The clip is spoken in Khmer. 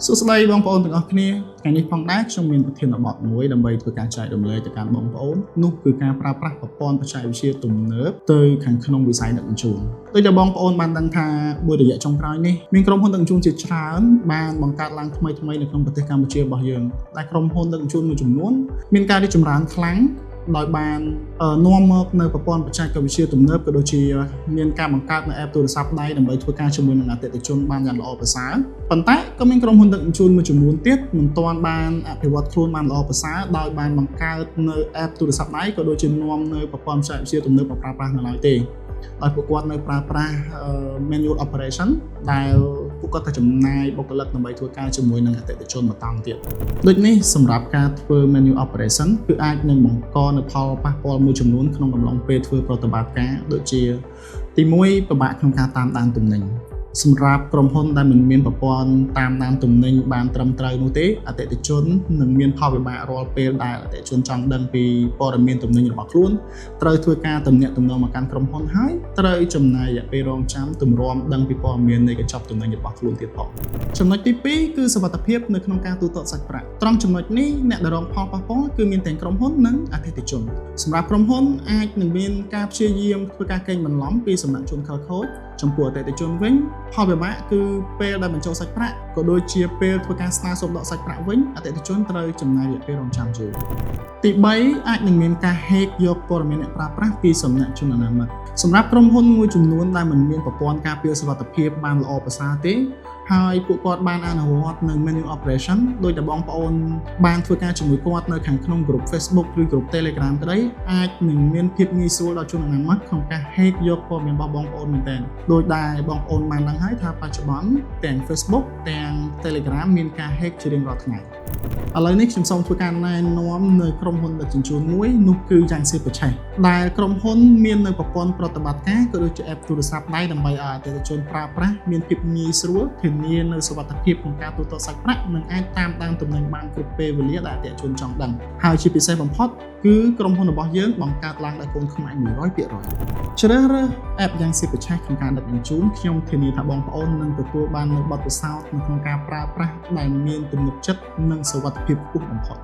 សួស្តីបងប្អូនទាំងអស់គ្នាថ្ងៃនេះផងដែរខ្ញុំមានប្រធានបទមួយដើម្បីធ្វើការចែករំលែកទៅកាន់បងប្អូននោះគឺការប្រើប្រាស់ប្រព័ន្ធបច្ចេកវិទ្យាទំនើបទៅខាងក្នុងវិស័យដឹកជញ្ជូនដូចតែបងប្អូនបានដឹងថាមួយរយៈចុងក្រោយនេះមានក្រុមហ៊ុនដឹកជញ្ជូនជាច្រើនបានបង្កើតឡើងថ្មីៗនៅក្នុងប្រទេសកម្ពុជារបស់យើងតែក្រុមហ៊ុនដឹកជញ្ជូនមួយចំនួនមានការរីកចម្រើនខ្លាំងដោយបាននាំមកនៅប្រព័ន្ធបច្ចេកវិទ្យាទំនើបក៏ដូចជាមានការបង្កើតនៅ app ទូរស័ព្ទដៃដើម្បីធ្វើការជាមួយនឹងអតិថិជនបានយ៉ាងល្អប្រសើរប៉ុន្តែក៏មានក្រុមហ៊ុនដឹកជញ្ជូនមួយចំនួនទៀតមិនទាន់បានអភិវឌ្ឍខ្លួនបានល្អប្រសើរដោយបានបង្កើតនៅ app ទូរស័ព្ទដៃក៏ដូចជានាំនៅប្រព័ន្ធបច្ចេកវិទ្យាទំនើបមកប្រើប្រាស់នៅឡើយទេដោយពួកគាត់នៅប្រើប្រាស់ manual operation ដែលពួកគាត់តែចំណាយបុគ្គលិកដើម្បីធ្វើការជាមួយនឹងអតិថិជនមកតង់ទៀតដូចនេះសម្រាប់ការធ្វើ manual operation គឺអាចនឹងបង្កនៅផលប៉ះពាល់មួយចំនួនក្នុងកំឡុងពេលធ្វើប្រតិបត្តិការដូចជាទី1ពិបាកក្នុងការតាមដានទំនិញសម្រាប់ក្រុមហ៊ុនដែលមិនមានប្រព័ន្ធតាមដានទំនិញបានត្រឹមត្រូវនោះទេអតិថិជននឹងមានផលវិបាករាល់ពេលដែលអតិថិជនចង់ដឹងពីព័ត៌មានទំនិញរបស់ខ្លួនត្រូវធ្វើការទំនាក់ទំនងមកកាន់ក្រុមហ៊ុនហើយត្រូវចំណាយរយៈពេលរងចាំទម្រាំដឹងពីព័ត៌មាននៃកញ្ចប់ទំនិញរបស់ខ្លួនទៀតផងចំណុចទី2គឺសុវត្ថិភាពនៅក្នុងការទូទាត់សាច់ប្រាក់ត្រង់ចំណុចនេះអ្នកដែលរងផលប៉ះពាល់គឺមានទាំងក្រុមហ៊ុននិងអតិថិជនសម្រាប់ក្រុមហ៊ុនអាចនឹងមានការព្យាយាមធ្វើការកេងបន្លំពីសំណាក់ជនខិលខូចចំពោះអតិថិជនវិញផលវិបាកគឺពេលដែលបញ្ចូលសាច់ប្រាក់ក៏ដូចជាពេលធ្វើការស្នើសុំដកសាច់ប្រាក់វិញអតិថិជនត្រូវចំណាយរយៈពេលរងចាំយូរទី3អាចនឹងមានការហែកយកព័ត៌មានអ្នកប្រើប្រាស់ពីសំណាក់ជនអនាមិកសម្រាប់ក្រុមហ៊ុនមួយចំនួនដែលមិនមានប្រព័ន្ធការពារសុវត្ថិភាពបានល្អប្រសើរទេហើយពួកគាត់បានអនុវត្តនៅ manual operation ដោយតែបងប្អូនបានធ្វើការជាមួយគាត់នៅខាងក្នុង group Facebook ឬ group Telegram ក្តីអាចនឹងមានភាពងាយស្រួលដល់ជនអនាមិកក្នុងការ hack យកព័ត៌មានរបស់បងប្អូនមែនទែនដោយដែលបងប្អូនបានដឹងហើយថាបច្ចុប្បន្នទាំង Facebook ទាំង Telegram មានការ hack ជារៀងរាល់ថ្ងៃឥឡូវនេះខ្ញុំសូមធ្វើការណែនាំនៅក្រុមហ៊ុនដឹកជញ្ជូនមួយនោះគឺយ៉ាងស៊ីបឆេះដែលក្រុមហ៊ុនមាននៅប្រព័ន្ធប្រតិបត្តិការក៏ដូចជា app ទូរស័ព្ទដៃដើម្បីឲ្យអតិថិជនប្រើប្រាស់មានភាពងាយស្រួលធានានៅសុវត្ថិភាពក្នុងការទូទាត់សាច់ប្រាក់និងអាចតាមដានទំនិញបានគ្រប់ពេលវេលាដែលអតិថិជនចង់ដឹងហើយជាពិសេសបំផុតគឺក្រុមហ៊ុនរបស់យើងបង្កើតឡើងដោយកូនខ្មែរ 100% ជ្រើសរើស app យ៉ាងស៊ីបឆេះក្នុងការដឹកជញ្ជូនខ្ញុំធានាថាបងប្អូននឹងទទួលបាននូវបទពិសោធន៍ក្នុងការប្រើប្រាស់ដែលមានទំនុកចិត្តនិងសុវត្ថិភាពខ្ពស់បំផុត